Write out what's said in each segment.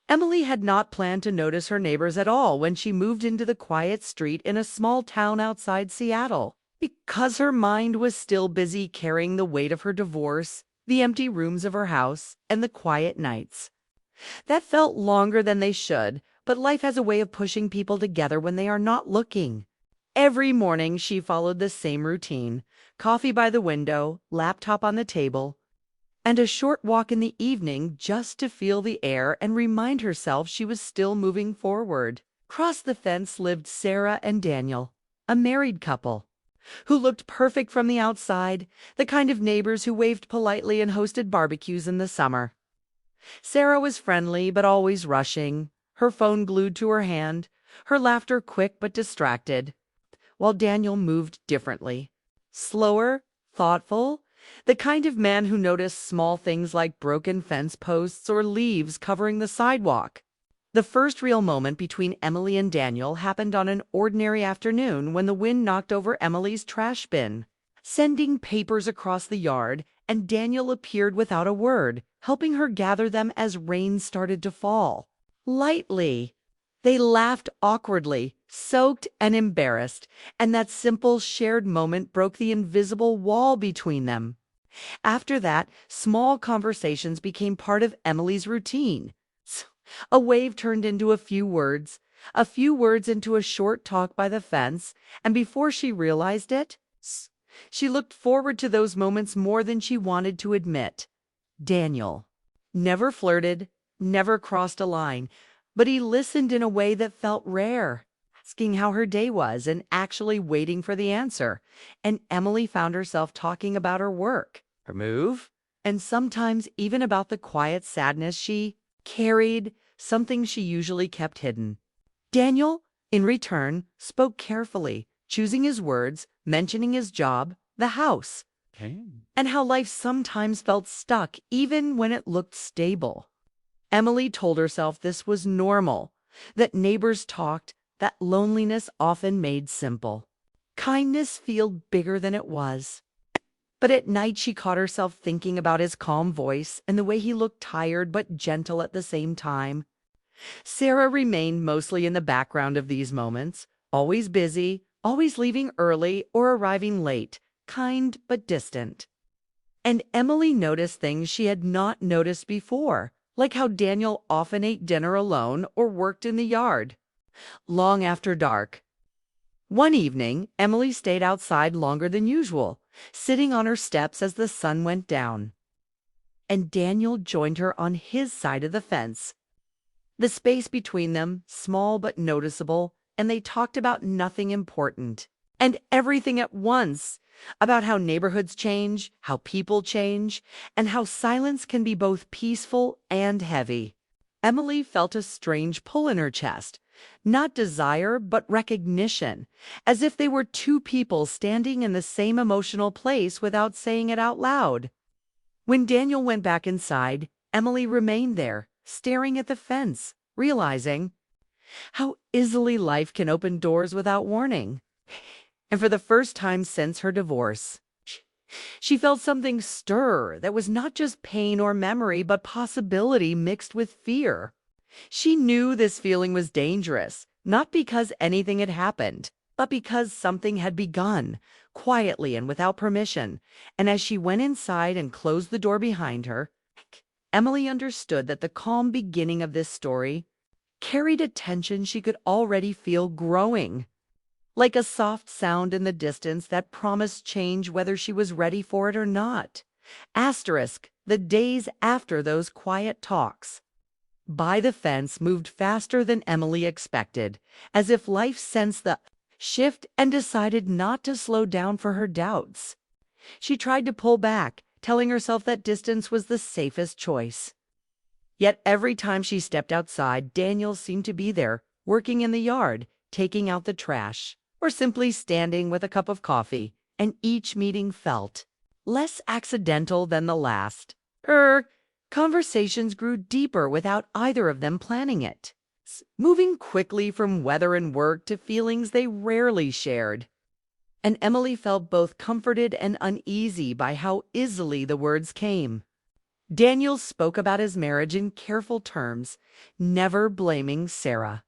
Emily had not planned to notice her neighbors at all when she moved into the quiet street in a small town outside Seattle. Because her mind was still busy carrying the weight of her divorce, the empty rooms of her house, and the quiet nights. That felt longer than they should, but life has a way of pushing people together when they are not looking. Every morning she followed the same routine: coffee by the window, laptop on the table, and a short walk in the evening just to feel the air and remind herself she was still moving forward. Across the fence lived Sarah and Daniel, a married couple, who looked perfect from the outside, the kind of neighbors who waved politely and hosted barbecues in the summer. Sarah was friendly but always rushing, her phone glued to her hand, her laughter quick but distracted, while Daniel moved differently. Slower, thoughtful, the kind of man who noticed small things like broken fence posts or leaves covering the sidewalk. The first real moment between Emily and Daniel happened on an ordinary afternoon when the wind knocked over Emily's trash bin, sending papers across the yard, and Daniel appeared without a word, helping her gather them as rain started to fall. Lightly. They laughed awkwardly, soaked and embarrassed, and that simple shared moment broke the invisible wall between them. After that, small conversations became part of Emily's routine. A wave turned into a few words into a short talk by the fence, and before she realized it, she looked forward to those moments more than she wanted to admit. Daniel never flirted, never crossed a line, but he listened in a way that felt rare, asking how her day was and actually waiting for the answer. And Emily found herself talking about her work, her move, and sometimes even about the quiet sadness she carried, something she usually kept hidden. Daniel, in return, spoke carefully, choosing his words, mentioning his job, the house, and how life sometimes felt stuck even when it looked stable. Emily told herself this was normal, that neighbors talked, that loneliness often made simple kindness feel bigger than it was. But at night she caught herself thinking about his calm voice and the way he looked tired but gentle at the same time. Sarah remained mostly in the background of these moments, always busy, always leaving early or arriving late, kind but distant. And Emily noticed things she had not noticed before, like how Daniel often ate dinner alone or worked in the yard long after dark. One evening, Emily stayed outside longer than usual, sitting on her steps as the sun went down. And Daniel joined her on his side of the fence. The space between them, small but noticeable, and they talked about nothing important and everything at once, about how neighborhoods change, how people change, and how silence can be both peaceful and heavy. Emily felt a strange pull in her chest, not desire but recognition, as if they were two people standing in the same emotional place without saying it out loud. When Daniel went back inside, Emily remained there, staring at the fence, realizing how easily life can open doors without warning. And for the first time since her divorce, she felt something stir that was not just pain or memory, but possibility mixed with fear. She knew this feeling was dangerous, not because anything had happened, but because something had begun, quietly and without permission. And as she went inside and closed the door behind her, Emily understood that the calm beginning of this story carried a tension she could already feel growing, like a soft sound in the distance that promised change whether she was ready for it or not. Asterisk, the days after those quiet talks by the fence moved faster than Emily expected, as if life sensed the shift and decided not to slow down for her doubts. She tried to pull back, telling herself that distance was the safest choice. Yet every time she stepped outside, Daniel seemed to be there, working in the yard, taking out the trash, or simply standing with a cup of coffee, and each meeting felt less accidental than the last. Conversations grew deeper without either of them planning it, moving quickly from weather and work to feelings they rarely shared. And Emily felt both comforted and uneasy by how easily the words came. Daniel spoke about his marriage in careful terms, never blaming Sarah,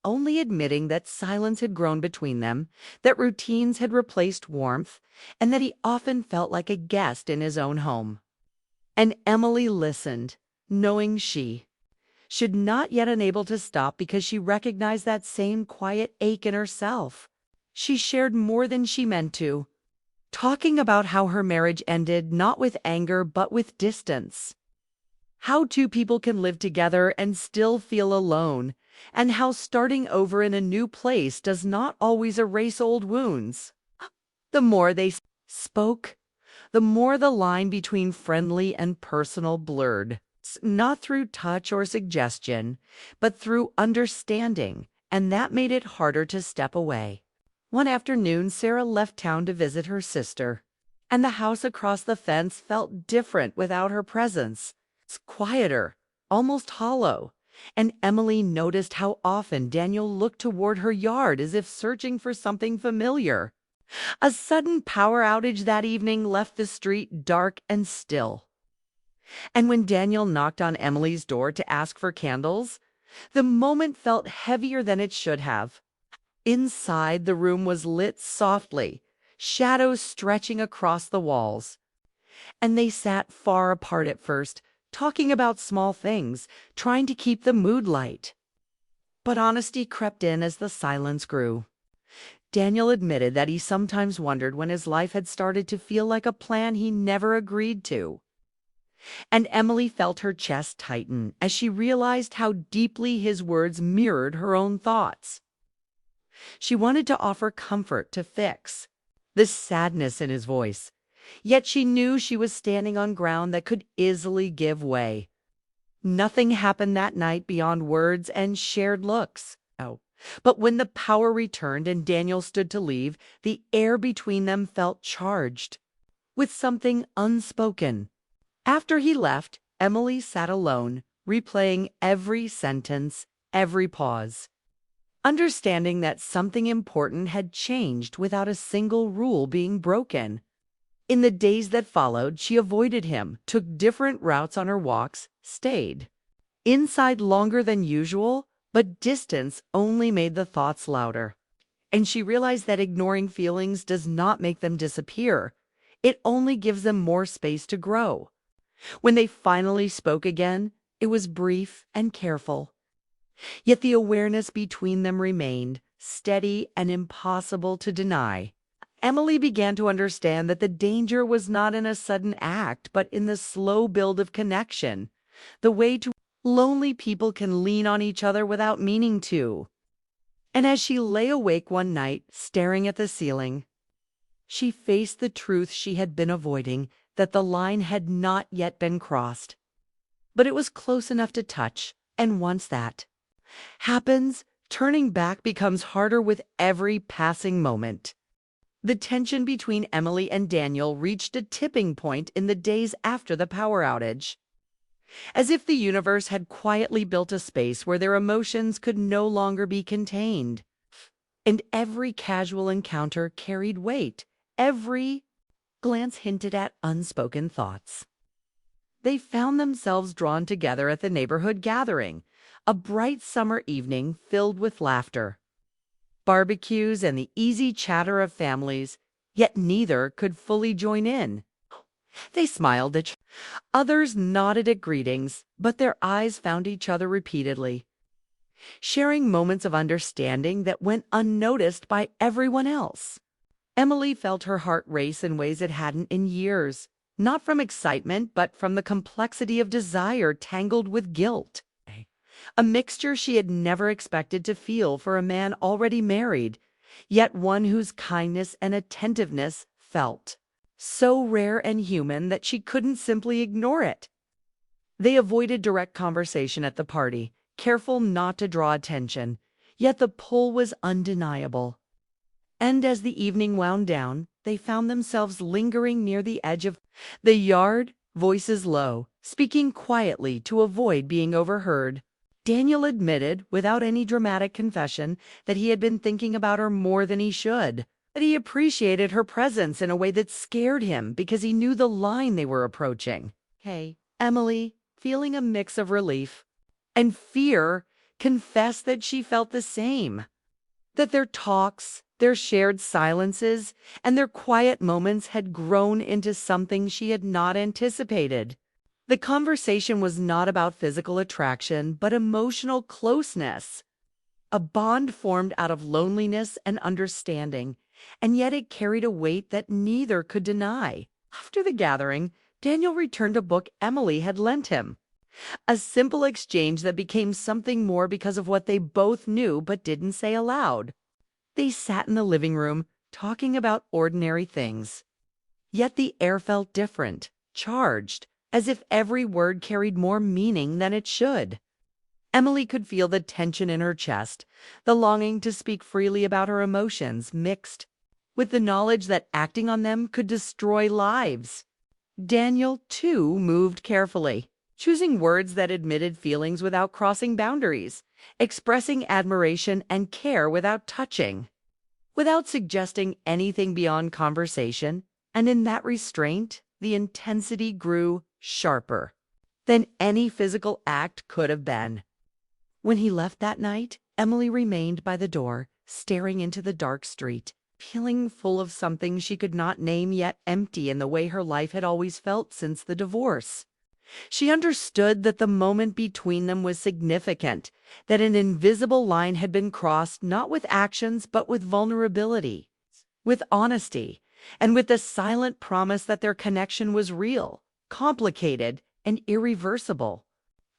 only admitting that silence had grown between them, that routines had replaced warmth, and that he often felt like a guest in his own home. And Emily listened, knowing she should not yet unable to stop because she recognized that same quiet ache in herself. She shared more than she meant to, talking about how her marriage ended not with anger but with distance. How two people can live together and still feel alone, and how starting over in a new place does not always erase old wounds. The more they spoke, the more the line between friendly and personal blurred, not through touch or suggestion, but through understanding, and that made it harder to step away. One afternoon, Sarah left town to visit her sister, and the house across the fence felt different without her presence. It's quieter, almost hollow, and Emily noticed how often Daniel looked toward her yard as if searching for something familiar. A sudden power outage that evening left the street dark and still. And when Daniel knocked on Emily's door to ask for candles, the moment felt heavier than it should have. Inside, the room was lit softly, shadows stretching across the walls. And they sat far apart at first, talking about small things, trying to keep the mood light. But honesty crept in as the silence grew. Daniel admitted that he sometimes wondered when his life had started to feel like a plan he never agreed to. And Emily felt her chest tighten as she realized how deeply his words mirrored her own thoughts. She wanted to offer comfort to fix the sadness in his voice, yet she knew she was standing on ground that could easily give way. Nothing happened that night beyond words and shared looks. But when the power returned and Daniel stood to leave, the air between them felt charged with something unspoken. After he left, Emily sat alone, replaying every sentence, every pause, understanding that something important had changed without a single rule being broken. In the days that followed, she avoided him, took different routes on her walks, stayed inside longer than usual, but distance only made the thoughts louder. And she realized that ignoring feelings does not make them disappear. It only gives them more space to grow. When they finally spoke again, it was brief and careful. Yet the awareness between them remained, steady and impossible to deny. Emily began to understand that the danger was not in a sudden act, but in the slow build of connection, the way to lonely people can lean on each other without meaning to. And as she lay awake one night, staring at the ceiling, she faced the truth she had been avoiding, that the line had not yet been crossed. But it was close enough to touch, and once that happens, turning back becomes harder with every passing moment. The tension between Emily and Daniel reached a tipping point in the days after the power outage. As if the universe had quietly built a space where their emotions could no longer be contained. And every casual encounter carried weight. Every glance hinted at unspoken thoughts. They found themselves drawn together at the neighborhood gathering, a bright summer evening filled with laughter, barbecues, and the easy chatter of families, yet neither could fully join in. They smiled at others, nodded at greetings, but their eyes found each other repeatedly, sharing moments of understanding that went unnoticed by everyone else. Emily felt her heart race in ways it hadn't in years, not from excitement, but from the complexity of desire tangled with guilt. A mixture she had never expected to feel for a man already married, yet one whose kindness and attentiveness felt so rare and human that she couldn't simply ignore it. They avoided direct conversation at the party, careful not to draw attention, yet the pull was undeniable. And as the evening wound down, they found themselves lingering near the edge of the yard, voices low, speaking quietly to avoid being overheard. Daniel admitted, without any dramatic confession, that he had been thinking about her more than he should, that he appreciated her presence in a way that scared him because he knew the line they were approaching. Hey, Emily, feeling a mix of relief and fear, confessed that she felt the same, that their talks, their shared silences, and their quiet moments had grown into something she had not anticipated. The conversation was not about physical attraction, but emotional closeness, a bond formed out of loneliness and understanding, and yet it carried a weight that neither could deny. After the gathering, Daniel returned a book Emily had lent him, a simple exchange that became something more because of what they both knew but didn't say aloud. They sat in the living room, talking about ordinary things. Yet the air felt different, charged, as if every word carried more meaning than it should. Emily could feel the tension in her chest, the longing to speak freely about her emotions mixed with the knowledge that acting on them could destroy lives. Daniel, too, moved carefully, choosing words that admitted feelings without crossing boundaries, expressing admiration and care without touching, without suggesting anything beyond conversation, and in that restraint, the intensity grew sharper than any physical act could have been. When he left that night, Emily remained by the door, staring into the dark street, feeling full of something she could not name yet empty in the way her life had always felt since the divorce. She understood that the moment between them was significant, that an invisible line had been crossed not with actions but with vulnerability, with honesty, and with the silent promise that their connection was real, complicated, and irreversible.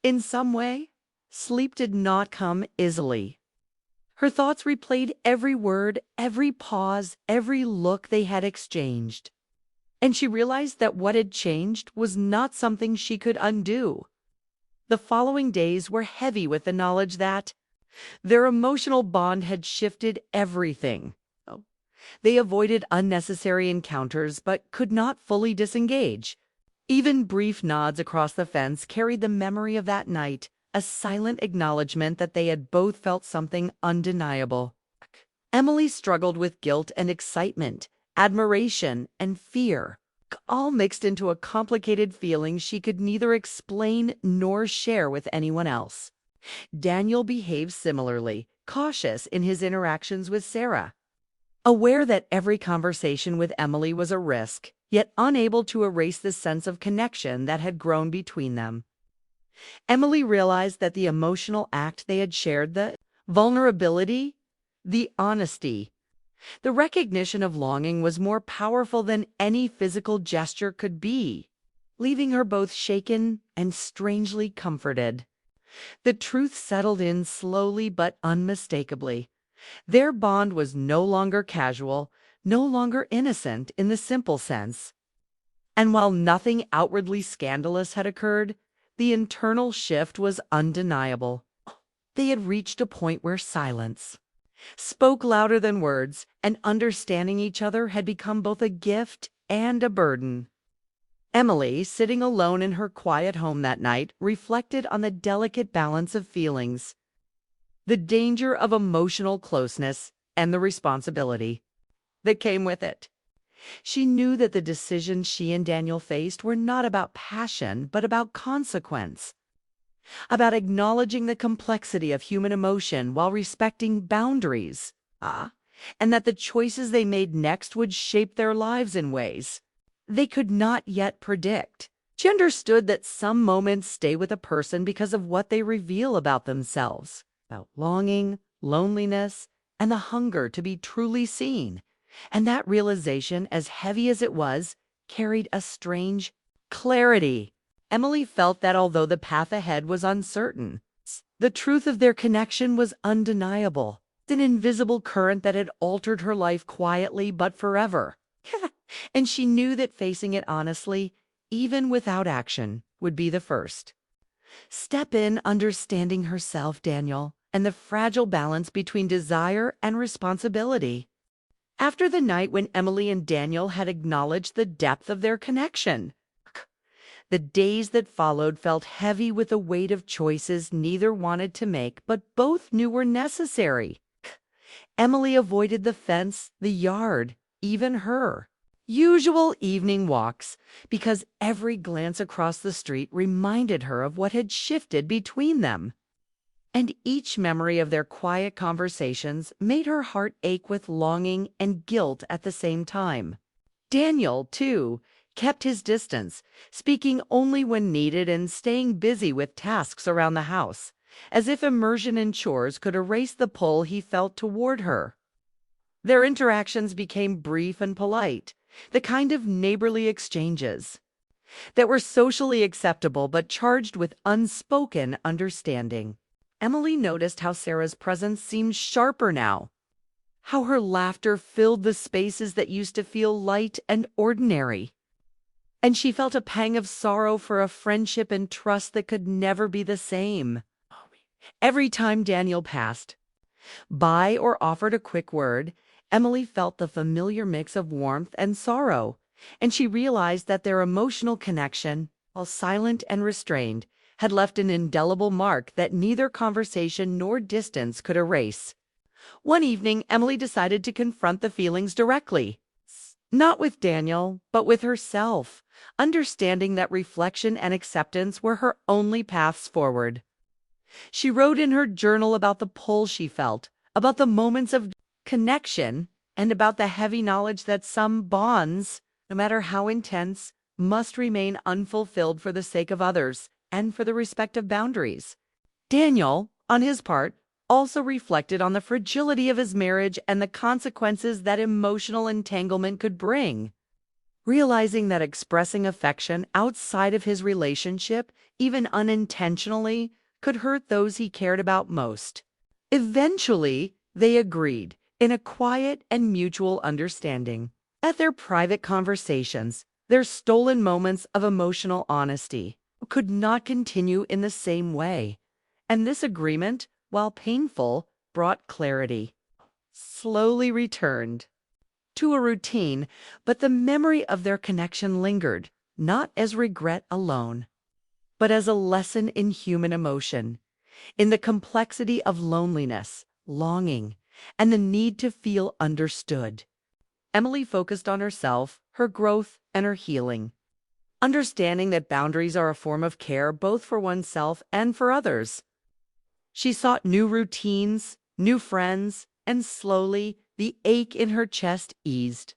In some way, sleep did not come easily. Her thoughts replayed every word, every pause, every look they had exchanged. And she realized that what had changed was not something she could undo. The following days were heavy with the knowledge that their emotional bond had shifted everything. They avoided unnecessary encounters but could not fully disengage. Even brief nods across the fence carried the memory of that night, a silent acknowledgement that they had both felt something undeniable. Emily struggled with guilt and excitement, admiration and fear, all mixed into a complicated feeling she could neither explain nor share with anyone else. Daniel behaved similarly, cautious in his interactions with Sarah, aware that every conversation with Emily was a risk, yet unable to erase the sense of connection that had grown between them. Emily realized that the emotional act they had shared, the vulnerability, the honesty, the recognition of longing was more powerful than any physical gesture could be, leaving her both shaken and strangely comforted. The truth settled in slowly but unmistakably. Their bond was no longer casual, no longer innocent in the simple sense. And while nothing outwardly scandalous had occurred, the internal shift was undeniable. They had reached a point where silence spoke louder than words, and understanding each other had become both a gift and a burden. Emily, sitting alone in her quiet home that night, reflected on the delicate balance of feelings, the danger of emotional closeness, and the responsibility that came with it. She knew that the decisions she and Daniel faced were not about passion, but about consequence, about acknowledging the complexity of human emotion while respecting boundaries, and that the choices they made next would shape their lives in ways they could not yet predict. She understood that some moments stay with a person because of what they reveal about themselves, about longing, loneliness, and the hunger to be truly seen. And that realization, as heavy as it was, carried a strange clarity. Emily felt that although the path ahead was uncertain, the truth of their connection was undeniable. An invisible current that had altered her life quietly but forever. And she knew that facing it honestly, even without action, would be the first step in understanding herself, Daniel, and the fragile balance between desire and responsibility. After the night when Emily and Daniel had acknowledged the depth of their connection, the days that followed felt heavy with the weight of choices neither wanted to make but both knew were necessary. Emily avoided the fence, the yard, even her. usual evening walks, because every glance across the street reminded her of what had shifted between them. And each memory of their quiet conversations made her heart ache with longing and guilt at the same time. Daniel, too, kept his distance, speaking only when needed and staying busy with tasks around the house, as if immersion in chores could erase the pull he felt toward her. Their interactions became brief and polite, the kind of neighborly exchanges that were socially acceptable but charged with unspoken understanding. Emily noticed how Sarah's presence seemed sharper now, how her laughter filled the spaces that used to feel light and ordinary. And she felt a pang of sorrow for a friendship and trust that could never be the same. Every time Daniel passed by or offered a quick word, Emily felt the familiar mix of warmth and sorrow, and she realized that their emotional connection, while silent and restrained, had left an indelible mark that neither conversation nor distance could erase. One evening, Emily decided to confront the feelings directly. Not with Daniel, but with herself, understanding that reflection and acceptance were her only paths forward. She wrote in her journal about the pull she felt, about the moments of connection, and about the heavy knowledge that some bonds, no matter how intense, must remain unfulfilled for the sake of others and for the respect of boundaries. Daniel, on his part, also reflected on the fragility of his marriage and the consequences that emotional entanglement could bring. Realizing that expressing affection outside of his relationship, even unintentionally, could hurt those he cared about most. Eventually, they agreed, in a quiet and mutual understanding. At their private conversations, their stolen moments of emotional honesty could not continue in the same way. And this agreement, while painful, brought clarity. Slowly returned to a routine, but the memory of their connection lingered, not as regret alone, but as a lesson in human emotion, in the complexity of loneliness, longing, and the need to feel understood. Emily focused on herself, her growth, and her healing, understanding that boundaries are a form of care both for oneself and for others. She sought new routines, new friends, and slowly the ache in her chest eased,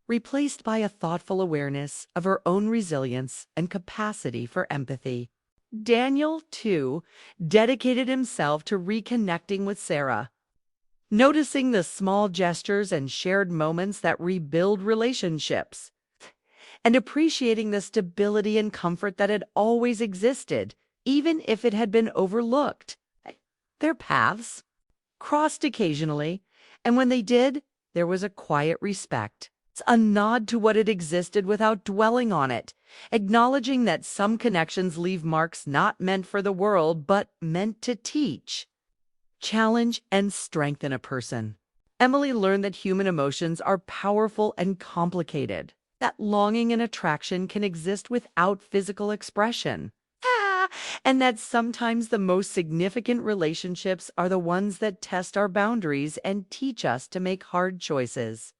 replaced by a thoughtful awareness of her own resilience and capacity for empathy. Daniel, too, dedicated himself to reconnecting with Sarah, noticing the small gestures and shared moments that rebuild relationships, and appreciating the stability and comfort that had always existed, even if it had been overlooked. Their paths crossed occasionally, and when they did, there was a quiet respect, a nod to what had existed without dwelling on it, acknowledging that some connections leave marks not meant for the world, but meant to teach, challenge, and strengthen a person. Emily learned that human emotions are powerful and complicated, that longing and attraction can exist without physical expression. And that sometimes the most significant relationships are the ones that test our boundaries and teach us to make hard choices.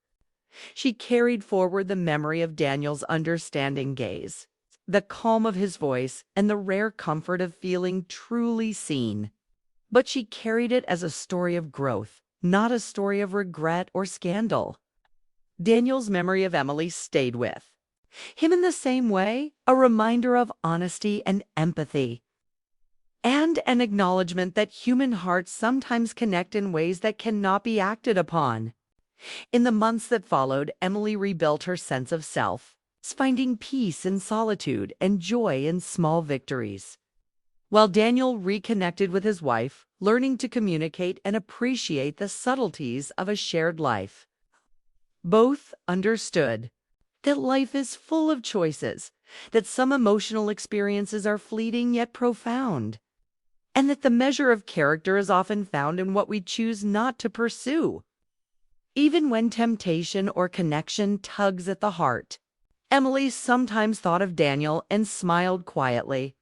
She carried forward the memory of Daniel's understanding gaze, the calm of his voice, and the rare comfort of feeling truly seen. But she carried it as a story of growth, not a story of regret or scandal. Daniel's memory of Emily stayed with him in the same way, a reminder of honesty and empathy, and an acknowledgement that human hearts sometimes connect in ways that cannot be acted upon. In the months that followed, Emily rebuilt her sense of self, finding peace in solitude and joy in small victories, while Daniel reconnected with his wife, learning to communicate and appreciate the subtleties of a shared life. Both understood that life is full of choices, that some emotional experiences are fleeting yet profound, and that the measure of character is often found in what we choose not to pursue. Even when temptation or connection tugs at the heart, Emily sometimes thought of Daniel and smiled quietly,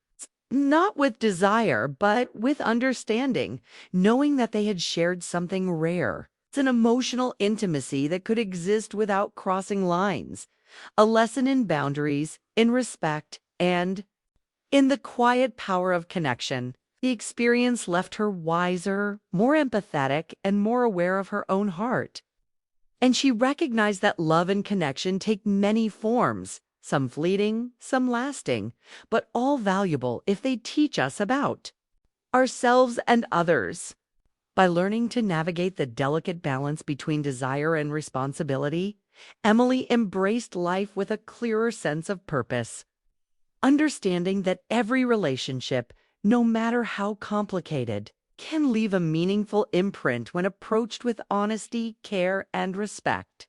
not with desire, but with understanding, knowing that they had shared something rare. It's an emotional intimacy that could exist without crossing lines, A lesson in boundaries, in respect, and in the quiet power of connection. The experience left her wiser, more empathetic, and more aware of her own heart. And she recognized that love and connection take many forms, some fleeting, some lasting, but all valuable if they teach us about ourselves and others. By learning to navigate the delicate balance between desire and responsibility, Emily embraced life with a clearer sense of purpose, understanding that every relationship, no matter how complicated, can leave a meaningful imprint when approached with honesty, care, and respect.